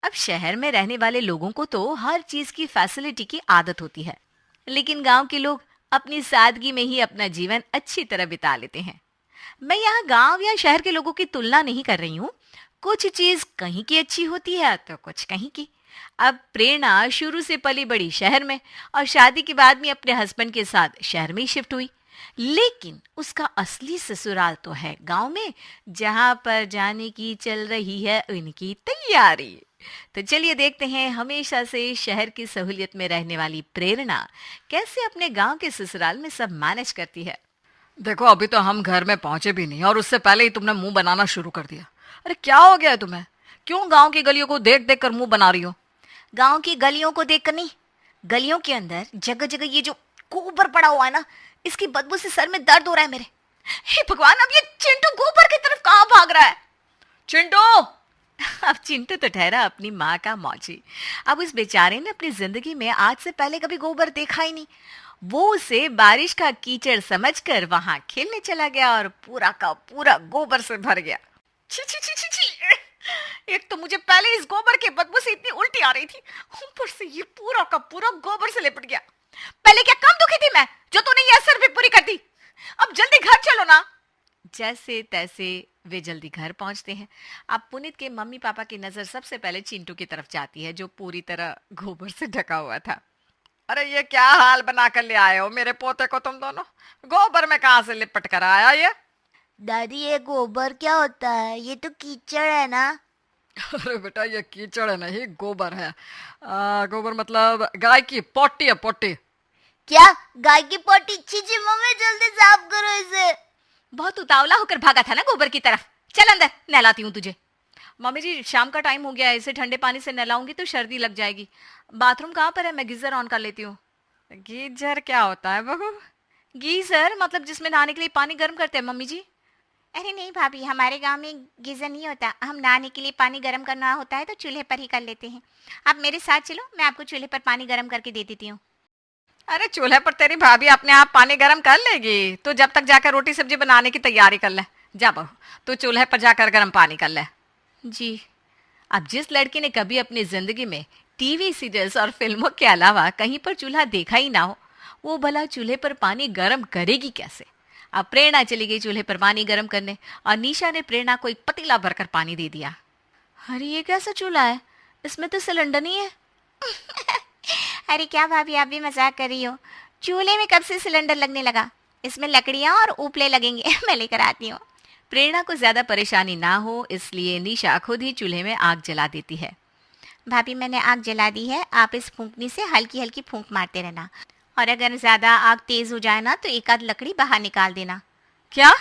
अब शहर में रहने वाले लोगों को तो हर चीज की फैसिलिटी की आदत होती है, लेकिन गांव के लोग अपनी सादगी में ही अपना जीवन अच्छी तरह बिता लेते हैं। मैं यहाँ गांव या शहर के लोगों की तुलना नहीं कर रही हूँ। कुछ चीज कहीं की अच्छी होती है तो कुछ कहीं की। अब प्रेरणा शुरू से पली बड़ी शहर में और शादी के बाद में अपने हस्बैंड के साथ शहर में ही शिफ्ट हुई, लेकिन उसका असली ससुराल तो है गांव में, जहां पर जाने की चल रही है उनकी तैयारी। तो चलिए देखते हैं हमेशा से शहर की सहूलियत में रहने वाली प्रेरणा कैसे अपने गांव के ससुराल में सब मैनेज करती है। देखो, अभी तो हम घर में पहुंचे भी नहीं और उससे पहले ही तुमने मुंह बनाना शुरू कर दिया। अरे क्या हो गया है तुम्हें? क्यों गांव की गलियों को देख देख कर मुंह बना रही हो? गांव की गलियों को देखकर नहीं, गलियों के अंदर जगह जगह ये जो गोबर पड़ा हुआ है ना, इसकी बदबू से सर में दर्द हो रहा है मेरे। हे भगवान, अब ये चिंटू गोबर की तरफ कहाँ भाग रहा है? चिंटू! अब चिंटू तो ठहरा अपनी माँ का मौजी। अब उस बेचारे ने अपनी जिंदगी में आज से पहले कभी गोबर देखा ही नहीं। वो उसे बारिश का कीचड़ समझकर वहां खेलने चला गया और पूरा का पूरा गोबर से भर गया। छी छी छी छी छी! एक तो मुझे पहले इस गोबर के बदबू से इतनी उल्टी आ रही थी, ऊपर से ये पूरा का पूरा गोबर से लिपट गया। पहले क्या कम दुखी थी मैं जो तूने ये असर भी पूरी कर दी? अब जल्दी घर चलो ना। जैसे तैसे वे जल्दी घर पहुंचते हैं। अब पुनीत के मम्मी पापा की नजर सबसे पहले चिंटू की तरफ जाती है, जो पूरी तरह गोबर से ढका हुआ था। अरे ये क्या हाल बना कर ले आए हो मेरे पोते को तुम दोनों? गोबर में कहाँ से लिपट कर आया ये? दादी, ये गोबर क्या होता है? ये तो कीचड़ है ना। अरे बेटा, ये कीचड़ नहीं, गोबर है। गोबर मतलब गाय की पोटी है, पोटी। क्या? गाय की पोटी? चीची मम्मी, जल्दी साफ करो इसे। बहुत उतावला होकर भागा था ना गोबर की तरफ। चल अंदर, नहलाती हूँ तुझे। मम्मी जी, शाम का टाइम हो गया है, इसे ठंडे पानी से नहलाऊंगी तो सर्दी लग जाएगी। बाथरूम कहाँ पर है? मैं गीजर ऑन कर लेती हूँ। गीजर क्या होता है बहू? गीजर मतलब जिसमें नहाने के लिए पानी गर्म करते हैं मम्मी जी। अरे नहीं भाभी, हमारे गांव में गीजर नहीं होता। हम नहाने के लिए पानी गर्म करना होता है तो चूल्हे पर ही कर लेते हैं। आप मेरे साथ चलो, मैं आपको चूल्हे पर पानी गर्म करके दे देती हूँ। अरे चूल्हे पर तेरी भाभी अपने आप पानी गर्म कर लेगी, तो जब तक जाकर रोटी सब्जी बनाने की तैयारी कर ले। जा बहू, तू चूल्हे पर जाकर गर्म पानी कर ले। जी। अब जिस लड़की ने कभी अपनी जिंदगी में टीवी सीरियल्स और फिल्मों के अलावा कहीं पर चूल्हा देखा ही ना हो, वो भला चूल्हे पर पानी गर्म करेगी कैसे? अब प्रेरणा चली गई चूल्हे पर पानी गर्म करने और निशा ने प्रेरणा को एक पतीला भरकर पानी दे दिया। अरे ये कैसा चूल्हा है? इसमें तो सिलेंडर नहीं है। अरे क्या भाभी, आप भी मजाक कर रही हो? चूल्हे में कब से सिलेंडर लगने लगा? इसमें लकड़ियाँ और उपले लगेंगे। मैं लेकर आती हूँ। प्रेरणा को ज्यादा परेशानी ना हो इसलिए निशा खुद ही चूल्हे में आग जला देती है। भाभी, मैंने आग जला दी है। आप इस फूंकनी से हल्की हल्की फूंक मारते रहना, और अगर ज्यादा आग तेज हो जाए ना तो एक आध लकड़ी बाहर निकाल देना। क्या?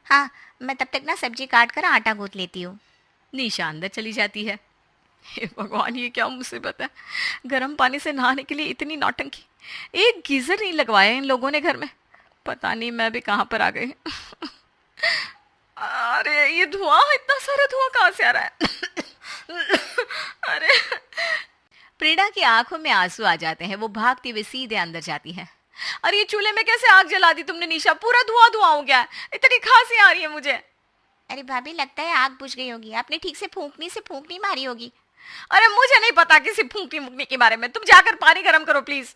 हाँ, मैं तब तक ना सब्जी काट कर आटा गूंथ लेती हूँ। निशा अंदर चली जाती है। हे भगवान, ये क्या मुसीबत है? गर्म पानी से नहाने के लिए इतनी नौटंकी। एक गीजर नहीं लगवाया इन लोगों ने घर में। पता नहीं मैं भी कहाँ पर आ गई। अरे ये धुआं, इतना सारा धुआं कहाँ से आ रहा है? अरे! प्रेरणा की आंखों में आंसू आ जाते हैं। वो भागती हुई सीधे अंदर जाती है। अरे ये चूल्हे में कैसे आग जला दी तुमने निशा? पूरा धुआं धुआं हो गया है। इतनी खांसी आ रही है मुझे। अरे भाभी, लगता है आग बुझ गई होगी। आपने ठीक से फूंकनी से फूंकनी मारी होगी। अरे मुझे नहीं पता किसी फूंकनी मुकनी के बारे में। तुम जाकर पानी गर्म करो प्लीज।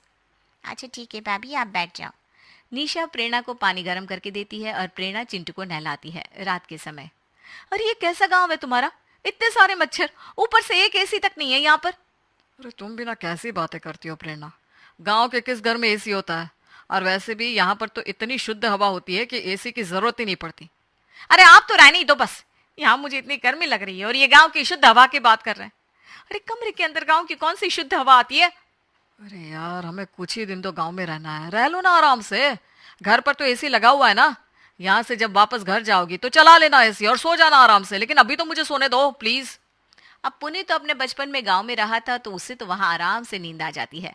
अच्छा ठीक है भाभी, आप बैठ जाओ। निशा प्रेरणा को पानी गर्म करके देती है और प्रेरणा चिंटू को नहलाती है रात के समय। अरे ये कैसा गांव है तुम्हारा? इतने सारे मच्छर, ऊपर से एक एसी तक नहीं है यहाँ पर। अरे तुम भी ना कैसी बातें करती हो प्रेरणा। गांव के किस घर में एसी होता है? और वैसे भी यहाँ पर तो इतनी शुद्ध हवा होती है कि एसी की जरूरत ही नहीं पड़ती। अरे आप तो रहने ही दो बस। यहाँ मुझे इतनी गर्मी लग रही है और ये गांव की शुद्ध हवा की बात कर रहे हैं। अरे कमरे के अंदर गांव की कौन सी शुद्ध हवा आती है? अरे यार, हमें कुछ ही दिन तो गांव में रहना है, रह लो ना आराम से। घर पर तो एसी लगा हुआ है ना। यहाँ से जब वापस घर जाओगी तो चला लेना एसी और सो जाना आराम से, लेकिन अभी तो मुझे सोने दो प्लीज। अब पुनीत तो अपने बचपन में गांव में रहा था तो उससे तो वहां आराम से नींद आ जाती है,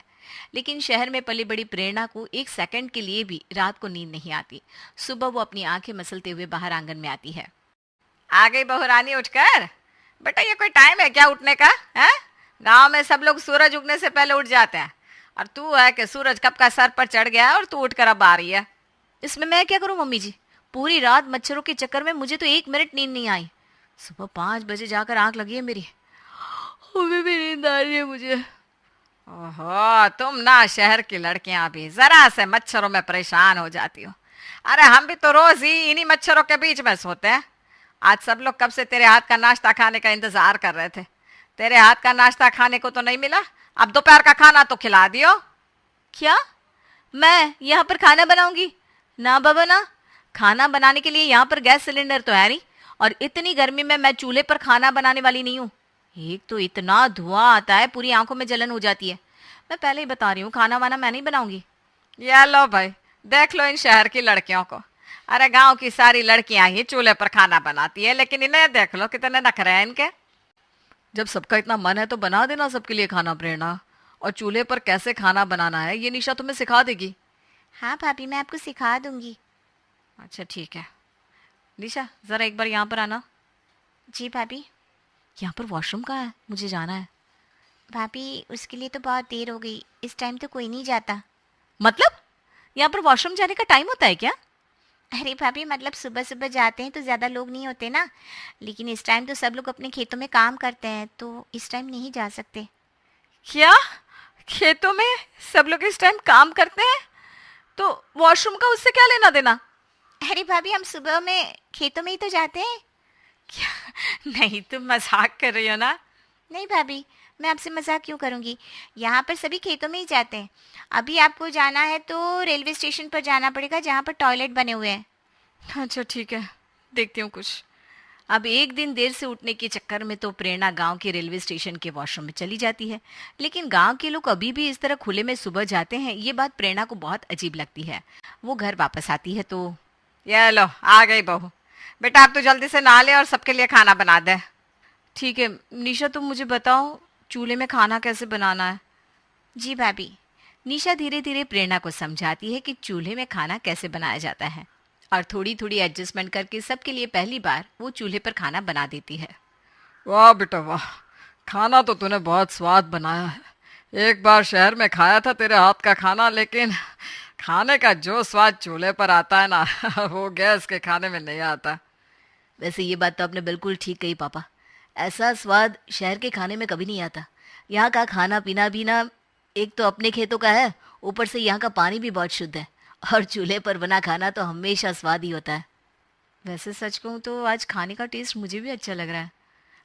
लेकिन शहर में पली बड़ी प्रेरणा को एक सेकंड के लिए भी रात को नींद नहीं आती। सुबह वो अपनी आंखें मसलते हुए बाहर आंगन में आती है। आ गई बहू रानी उठकर? बेटा ये कोई टाइम है क्या उठने का? है, गांव में सब लोग सूरज उगने से पहले उठ जाते हैं, और तू है कि सूरज कब का सर पर चढ़ गया और तू उठकर अब आ रही है। इसमें मैं क्या करूं मम्मी जी? पूरी रात मच्छरों के चक्कर में मुझे तो 1 मिनट नींद नहीं आई। सुबह 5 बजे जाकर आंख लगी है मेरी। अबे मेरी आ रही है मुझे। ओहो, तुम ना शहर की लड़कियां भी जरा से मच्छरों में परेशान हो जाती हो। अरे हम भी तो रोज ही इन्हीं मच्छरों के बीच में सोते हैं। आज सब लोग कब से तेरे हाथ का नाश्ता खाने का इंतजार कर रहे थे। तेरे हाथ का नाश्ता खाने को तो नहीं मिला, अब दोपहर का खाना तो खिला दियो। क्या मैं यहाँ पर खाना बनाऊंगी? ना बाबा ना, खाना बनाने के लिए यहाँ पर गैस सिलेंडर तो है नहीं, और इतनी गर्मी में मैं चूल्हे पर खाना बनाने वाली नहीं हूँ। एक तो इतना धुआं आता है, पूरी आंखों में जलन हो जाती है। मैं पहले ही बता रही हूँ, खाना वाना मैं नहीं बनाऊंगी। ये लो भाई, देख लो इन शहर की लड़कियों को। अरे गांव की सारी लड़कियां ही चूल्हे पर खाना बनाती है, लेकिन इन्हें देख लो कितने नखरे हैं इनके। जब सबका इतना मन है तो बना देना सबके लिए खाना प्रेरणा। और चूल्हे पर कैसे खाना बनाना है ये निशा तुम्हें सिखा देगी। हाँ भाभी, मैं आपको सिखा दूंगी। अच्छा ठीक है। निशा जरा एक बार यहाँ पर आना। जी भाभी। यहाँ पर वॉशरूम कहाँ है? मुझे जाना है। भाभी उसके लिए तो बहुत देर हो गई, इस टाइम तो कोई नहीं जाता। मतलब यहाँ पर वॉशरूम जाने का टाइम होता है क्या? अरे भाभी मतलब सुबह सुबह जाते हैं तो ज़्यादा लोग नहीं होते ना, लेकिन इस टाइम तो सब लोग अपने खेतों में काम करते हैं, तो इस टाइम नहीं जा सकते। क्या खेतों में सब लोग इस टाइम काम करते हैं? तो वॉशरूम का उससे क्या लेना देना? अरे भाभी हम सुबह में खेतों में ही तो जाते हैं। नहीं, तुम मजाक कर रही हो ना? नहीं भाभी, मैं आपसे मजाक क्यों करूँगी, यहाँ पर सभी खेतों में ही जाते हैं। अभी आपको जाना है तो रेलवे स्टेशन पर जाना पड़ेगा, जहाँ पर टॉयलेट बने हुए हैं। अच्छा ठीक है, देखती हूँ कुछ। अब एक दिन देर से उठने के चक्कर में तो प्रेरणा गांव के रेलवे स्टेशन के वॉशरूम में चली जाती है, लेकिन गांव के लोग अभी भी इस तरह खुले में सुबह जाते हैं, ये बात प्रेरणा को बहुत अजीब लगती है। वो घर वापस आती है तो ये लो आ गई बहू। बेटा अब तो जल्दी से नहा ले और सबके लिए खाना बना दे। ठीक है निशा, तुम मुझे बताओ चूल्हे में खाना कैसे बनाना है? जी भाभी। निशा धीरे धीरे प्रेरणा को समझाती है कि चूल्हे में खाना कैसे बनाया जाता है, और थोड़ी थोड़ी एडजस्टमेंट करके सबके लिए पहली बार वो चूल्हे पर खाना बना देती है। वाह बेटा वाह, खाना तो तूने बहुत स्वाद बनाया है। एक बार शहर में खाया था तेरे हाथ का खाना, लेकिन खाने का जो स्वाद चूल्हे पर आता है ना वो गैस के खाने में नहीं आता। वैसे ये बात तो आपने बिल्कुल ठीक कही पापा, ऐसा स्वाद शहर के खाने में कभी नहीं आता। यहाँ का खाना पीना भी ना, एक तो अपने खेतों का है, ऊपर से यहाँ का पानी भी बहुत शुद्ध है, और चूल्हे पर बना खाना तो हमेशा स्वाद ही होता है। वैसे सच कहूँ तो आज खाने का टेस्ट मुझे भी अच्छा लग रहा है।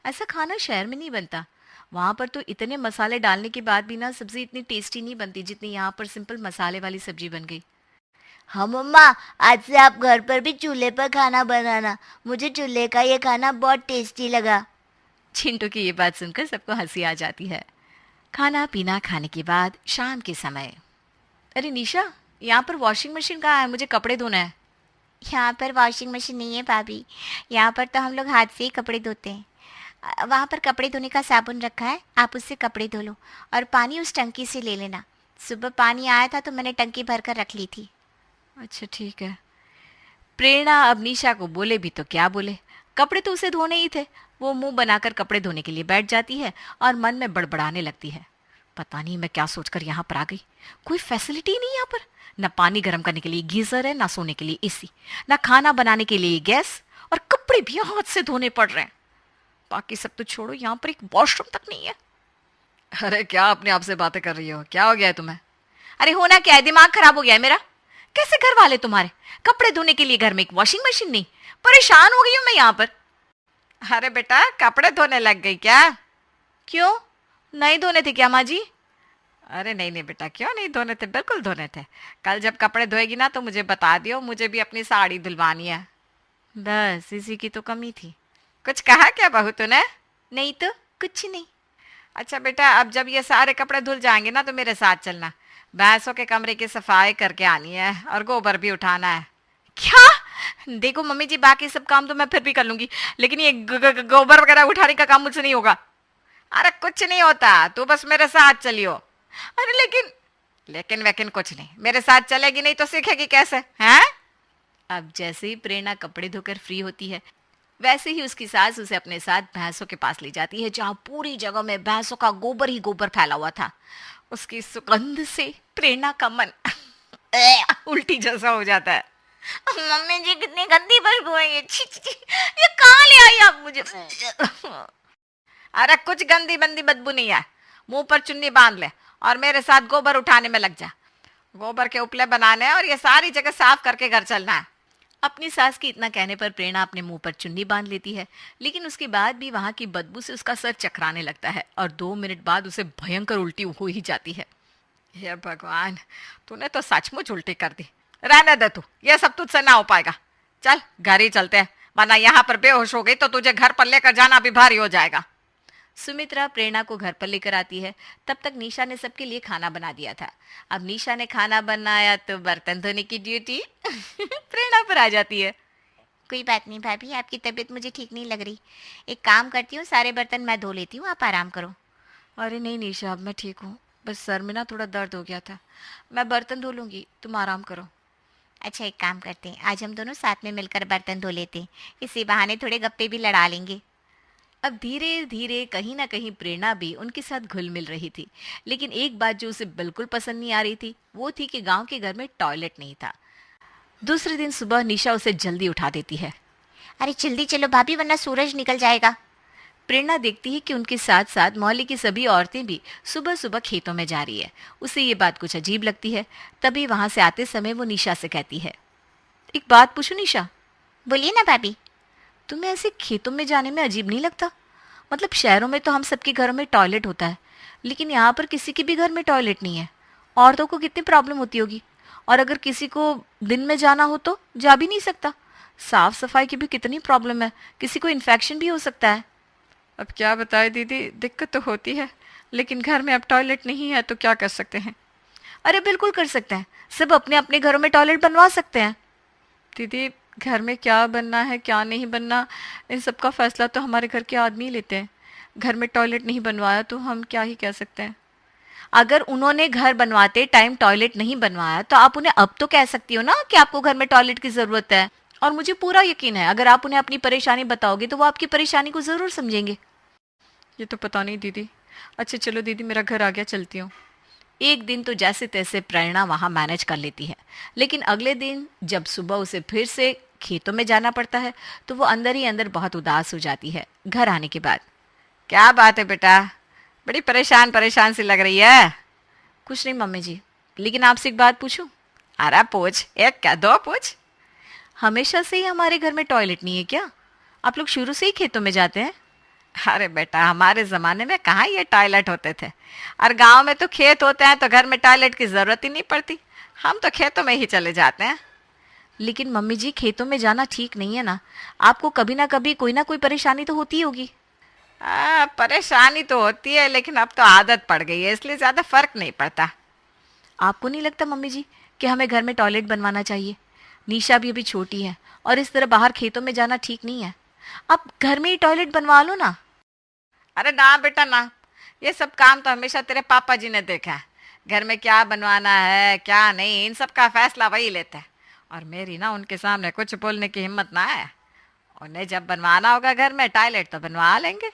ऐसा खाना शहर में नहीं बनता, वहाँ पर तो इतने मसाले डालने के बाद भी ना सब्जी इतनी टेस्टी नहीं बनती जितनी यहाँ पर सिंपल मसाले वाली सब्जी बन गई। हाँ मम्मा, आज से आप घर पर भी चूल्हे पर खाना बनाना, मुझे चूल्हे का ये खाना बहुत टेस्टी लगा। चिंटू की ये बात सुनकर सबको हंसी आ जाती है। खाना पीना खाने के बाद शाम के समय, अरे निशा यहाँ पर वॉशिंग मशीन कहाँ है? मुझे कपड़े धोना है। यहाँ पर वॉशिंग मशीन नहीं है भाभी, यहाँ पर तो हम लोग हाथ से ही कपड़े धोते हैं। वहाँ पर कपड़े धोने का साबुन रखा है, आप उससे कपड़े धो लो, और पानी उस टंकी से ले लेना। सुबह पानी आया था तो मैंने टंकी भर कर रख ली थी। अच्छा ठीक है। प्रेरणा अब निशा को बोले भी तो क्या बोले, कपड़े तो उसे धोने ही थे। वो मुंह बनाकर कपड़े धोने के लिए बैठ जाती है और मन में बड़बड़ाने लगती है, पता नहीं मैं क्या सोचकर यहाँ पर आ गई। कोई फैसिलिटी नहीं यहाँ पर, न पानी गर्म करने के लिए गीजर है, ना सोने के लिए एसी, ना खाना बनाने के लिए गैस, और कपड़े भी हाथ से धोने पड़ रहे हैं। बाकी सब तो छोड़ो, यहाँ पर एक वॉशरूम तक नहीं है। अरे क्या अपने आप से बातें कर रही हो, क्या हो गया है तुम्हें? अरे होना क्या है, दिमाग खराब हो गया है मेरा। कैसे घर वाले तुम्हारे, कपड़े धोने के लिए घर में एक वॉशिंग मशीन नहीं? परेशान हो गई हूँ मैं यहाँ पर। अरे बेटा कपड़े धोने लग गई क्या? क्यों, नहीं धोने थे क्या माँ जी? अरे नहीं नहीं बेटा, क्यों नहीं धोने थे, बिल्कुल धोने थे। कल जब कपड़े धोएगी ना तो मुझे बता दियो, मुझे भी अपनी साड़ी धुलवानी है। बस इसी की तो कमी थी। कुछ कहा क्या बहू तूने? नहीं तो कुछ नहीं। अच्छा बेटा, अब जब ये सारे कपड़े धुल जाएंगे ना तो मेरे साथ चलना। भैंसों के कमरे की सफाई करके आनी है और गोबर भी उठाना है। क्या? देखो मम्मी जी, बाकी सब काम तो मैं फिर भी कर लूंगी, लेकिन ये गोबर वगैरह उठाने का काम मुझसे नहीं होगा। अरे कुछ नहीं होता, तू बस मेरे साथ चलियो। अरे लेकिन वैकिन कुछ नहीं, मेरे साथ चलेगी नहीं तो सीखेगी कैसे हैं? अब जैसे ही प्रेरणा कपड़े धोकर फ्री होती है, वैसे ही उसकी सास उसे अपने साथ भैंसों के पास ले जाती है, जहाँ पूरी जगह में भैंसों का गोबर ही गोबर फैला हुआ था। उसकी सुगंध से प्रेरणा का मन उल्टी जैसा हो जाता है। मम्मी जी कितनी गंदी बदबू है ये, छी छी छी, ये कहाँ ले आई आप मुझे? अरे कुछ गंदी बंदी बदबू नहीं है, मुंह पर चुन्नी बांध ले और मेरे साथ गोबर उठाने में लग जा। गोबर के उपले बनाने हैं और ये सारी जगह साफ करके घर चलना है। अपनी सास के इतना कहने पर प्रेरणा अपने मुंह पर चुन्नी बांध लेती है, लेकिन उसके बाद भी वहां की बदबू से उसका सर चकराने लगता है और 2 मिनट बाद उसे भयंकर उल्टी हो ही जाती है। हे भगवान, तूने तो सचमुच उल्टी कर दी। रहने दे तू, ये सब तुझसे ना हो पाएगा। चल घर ही चलते हैं, वरना यहाँ पर बेहोश हो गई तो तुझे घर पर लेकर जाना भी भारी हो जाएगा। सुमित्रा प्रेरणा को घर पर लेकर आती है। तब तक निशा ने सबके लिए खाना बना दिया था। अब निशा ने खाना बनाया तो बर्तन धोने की ड्यूटी प्रेरणा पर आ जाती है। कोई बात नहीं भाभी, आपकी तबीयत मुझे ठीक नहीं लग रही। एक काम करती हूँ, सारे बर्तन मैं धो लेती हूँ, आप आराम करो। अरे नहीं निशा, अब मैं ठीक हूँ, बस सर में ना थोड़ा दर्द हो गया था। मैं बर्तन धो लूँगी, तुम आराम करो। अच्छा एक काम करते हैं, आज हम दोनों साथ में मिलकर बर्तन धो लेते हैं, इसी बहाने थोड़े गप्पे भी लड़ा लेंगे। अब धीरे धीरे कहीं ना कहीं प्रेरणा भी उनके साथ घुल मिल रही थी, लेकिन एक बात जो उसे बिल्कुल पसंद नहीं आ रही थी वो थी कि गांव के घर में टॉयलेट नहीं था। दूसरे दिन सुबह निशा उसे जल्दी उठा देती है। अरे जल्दी चलो भाभी, वरना सूरज निकल जाएगा। प्रेरणा देखती है कि उनके साथ साथ मोहल्ले की सभी औरतें भी सुबह सुबह खेतों में जा रही है। उसे ये बात कुछ अजीब लगती है। तभी वहां से आते समय वो निशा से कहती है, एक बात पूछूं निशा? बोलिए ना भाभी। तुम्हें ऐसे खेतों में जाने में अजीब नहीं लगता? मतलब शहरों में तो हम सबके घरों में टॉयलेट होता है, लेकिन यहाँ पर किसी के भी घर में टॉयलेट नहीं है। औरतों को कितनी प्रॉब्लम होती होगी, और अगर किसी को दिन में जाना हो तो जा भी नहीं सकता। साफ सफाई की भी कितनी प्रॉब्लम है, किसी को इन्फेक्शन भी हो सकता है। अब क्या बताए दीदी, दिक्कत तो होती है, लेकिन घर में अब टॉयलेट नहीं है तो क्या कर सकते हैं। अरे बिल्कुल कर सकते हैं, सब अपने अपने घरों में टॉयलेट बनवा सकते हैं। दीदी घर में क्या बनना है क्या नहीं बनना, इन सब का फैसला तो हमारे घर के आदमी लेते हैं। घर में टॉयलेट नहीं बनवाया तो हम क्या ही कह सकते हैं। अगर उन्होंने घर बनवाते टाइम टॉयलेट नहीं बनवाया तो आप उन्हें अब तो कह सकती हो ना कि आपको घर में टॉयलेट की जरूरत है। और मुझे पूरा यकीन है अगर आप उन्हें अपनी परेशानी बताओगे तो वो आपकी परेशानी को जरूर समझेंगे। ये तो पता नहीं दीदी। अच्छा चलो दीदी, मेरा घर आ गया, चलती हूँ। एक दिन तो जैसे तैसे प्रेरणा वहां मैनेज कर लेती है, लेकिन अगले दिन जब सुबह उसे फिर से खेतों में जाना पड़ता है तो वो अंदर ही अंदर बहुत उदास हो जाती है घर आने के बाद। क्या बात है बेटा, बड़ी परेशान परेशान सी लग रही है। कुछ नहीं मम्मी जी, लेकिन आपसे एक बात पूछूं? अरे पूछ, एक क्या दो पूछ। हमेशा से ही हमारे घर में टॉयलेट नहीं है क्या? आप लोग शुरू से ही खेतों में जाते हैं? अरे बेटा, हमारे ज़माने में कहाँ ये टॉयलेट होते थे, और गांव में तो खेत होते हैं तो घर में टॉयलेट की ज़रूरत ही नहीं पड़ती। हम तो खेतों में ही चले जाते हैं। लेकिन मम्मी जी, खेतों में जाना ठीक नहीं है ना, आपको कभी ना कोई परेशानी तो होती होगी। परेशानी तो होती है, लेकिन अब तो आदत पड़ गई है, इसलिए ज़्यादा फर्क नहीं पड़ता। आपको नहीं लगता मम्मी जी कि हमें घर में टॉयलेट बनवाना चाहिए? निशा भी अभी छोटी है और इस तरह बाहर खेतों में जाना ठीक नहीं है। आप घर में ही टॉयलेट बनवा लो ना। अरे ना बेटा ना, ये सब काम तो हमेशा तेरे पापा जी ने देखा है। घर में क्या बनवाना है क्या नहीं, इन सब का फैसला वही लेते हैं, और मेरी ना उनके सामने कुछ बोलने की हिम्मत ना है। उन्हें जब बनवाना होगा घर में टॉयलेट तो बनवा लेंगे।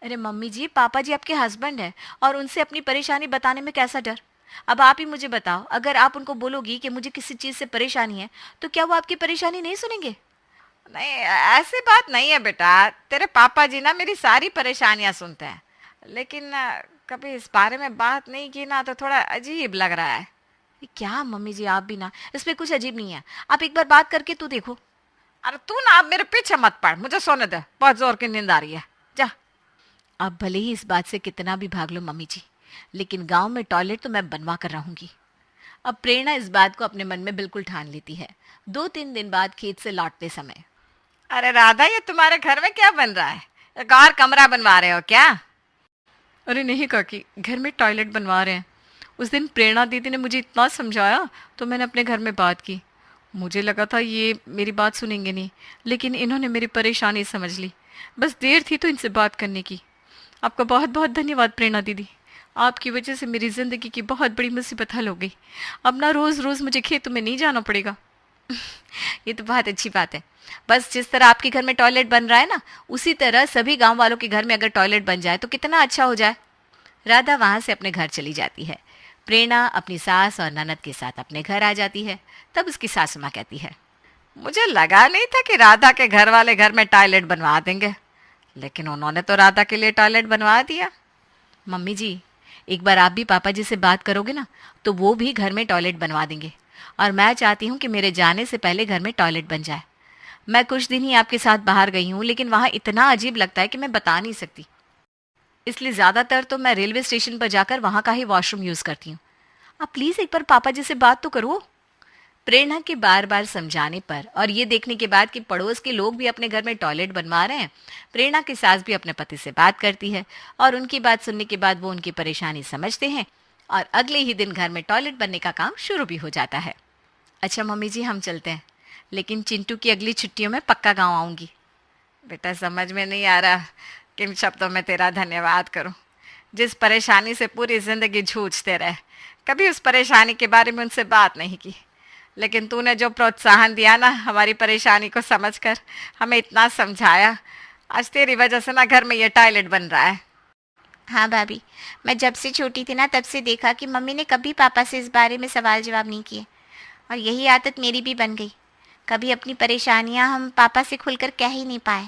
अरे मम्मी जी, पापा जी आपके हस्बैंड है और उनसे अपनी परेशानी बताने में कैसा डर? अब आप ही मुझे बताओ, अगर आप उनको बोलोगी कि मुझे किसी चीज़ से परेशानी है तो क्या वो आपकी परेशानी नहीं सुनेंगे? नहीं, ऐसी बात नहीं है बेटा। तेरे पापा जी ना मेरी सारी परेशानियां सुनते हैं, लेकिन कभी इस बारे में बात नहीं की ना तो थोड़ा अजीब लग रहा है। ये क्या मम्मी जी, आप भी ना, इसमें कुछ अजीब नहीं है। आप एक बार बात करके तो देखो। अरे तू ना अब मेरे पीछे मत पड़, मुझे सोने दे, बहुत जोर की नींद आ रही है, जा। अब भले ही इस बात से कितना भी भाग लो मम्मी जी, लेकिन गांव में टॉयलेट तो मैं बनवा कर रहूंगी। अब प्रेरणा इस बात को अपने मन में बिल्कुल ठान लेती है। 2-3 दिन बाद खेत से लौटते समय, अरे राधा, ये तुम्हारे घर में क्या बन रहा है? एक और कमरा बनवा रहे हो क्या? अरे नहीं काकी, घर में टॉयलेट बनवा रहे हैं। उस दिन प्रेरणा दीदी ने मुझे इतना समझाया तो मैंने अपने घर में बात की। मुझे लगा था ये मेरी बात सुनेंगे नहीं, लेकिन इन्होंने मेरी परेशानी समझ ली। बस देर थी तो इनसे बात करने की। आपका बहुत बहुत धन्यवाद प्रेरणा दीदी, आपकी वजह से मेरी ज़िंदगी की बहुत बड़ी मुसीबत हल हो गई। अब ना रोज़ रोज़ मुझे खेतों में नहीं जाना पड़ेगा। ये तो बहुत अच्छी बात है। बस जिस तरह आपके घर में टॉयलेट बन रहा है ना, उसी तरह सभी गांव वालों के घर में अगर टॉयलेट बन जाए तो कितना अच्छा हो जाए। राधा वहां से अपने घर चली जाती है। प्रेरणा अपनी सास और ननद के साथ अपने घर आ जाती है। तब उसकी सासू माँ कहती है, मुझे लगा नहीं था कि राधा के घर वाले घर में टॉयलेट बनवा देंगे, लेकिन उन्होंने तो राधा के लिए टॉयलेट बनवा दिया। मम्मी जी, एक बार आप भी पापा जी से बात करोगे ना, तो वो भी घर में टॉयलेट बनवा देंगे। और मैं चाहती हूँ कि मेरे जाने से पहले घर में टॉयलेट बन जाए। मैं कुछ दिन ही आपके साथ बाहर गई हूँ, लेकिन वहाँ इतना अजीब लगता है कि मैं बता नहीं सकती। इसलिए ज़्यादातर तो मैं रेलवे स्टेशन पर जाकर वहाँ का ही वॉशरूम यूज़ करती हूँ। आप प्लीज़ एक बार पापा जी से बात तो करो। प्रेरणा के बार बार समझाने पर और ये देखने के बाद कि पड़ोस के लोग भी अपने घर में टॉयलेट बनवा रहे हैं, प्रेरणा की सास भी अपने पति से बात करती है और उनकी बात सुनने के बाद वो उनकी परेशानी समझते हैं और अगले ही दिन घर में टॉयलेट बनने का काम शुरू भी हो जाता है। अच्छा मम्मी जी, हम चलते हैं, लेकिन चिंटू की अगली छुट्टियों में पक्का गाँव आऊँगी। बेटा, समझ में नहीं आ रहा किन शब्दों में तेरा धन्यवाद करूं। जिस परेशानी से पूरी जिंदगी जूझते रहे, कभी उस परेशानी के बारे में उनसे बात नहीं की, लेकिन तूने जो प्रोत्साहन दिया ना हमारी परेशानी को समझकर, हमें इतना समझाया, आज तेरी वजह से ना घर में ये टॉयलेट बन रहा है। हाँ भाभी, मैं जब से छोटी थी ना तब से देखा कि मम्मी ने कभी पापा से इस बारे में सवाल जवाब नहीं किए, और यही आदत मेरी भी बन गई। कभी अपनी परेशानियाँ हम पापा से खुलकर कह ही नहीं पाए।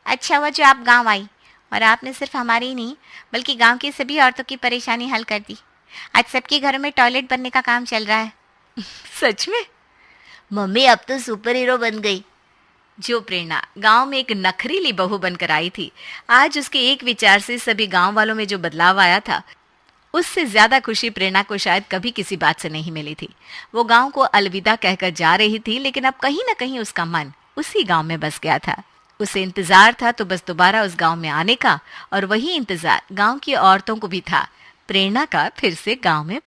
अच्छा हुआ जो आप गांव आई, और आपने सिर्फ हमारी ही नहीं बल्कि गांव की सभी औरतों की परेशानी हल कर दी। आज सबके घरों में टॉयलेट बनने का काम चल रहा है। सच में? मम्मी अब तो सुपर हीरो बन गई। जो प्रेरणा गांव में एक नखरीली बहू बनकर आई थी, आज उसके एक विचार से सभी गांव वालों में जो बदलाव आया था, उससे ज्यादा खुशी प्रेरणा को शायद कभी किसी बात से नहीं मिली थी। वो गांव को अलविदा कहकर जा रही थी, लेकिन अब कहीं ना कहीं उसका मन उसी गांव में बस गया था। उसे इंतजार था तो बस दोबारा उस गांव में आने का, और वही इंतजार गांव की औरतों को भी था, प्रेरणा का फिर से गांव में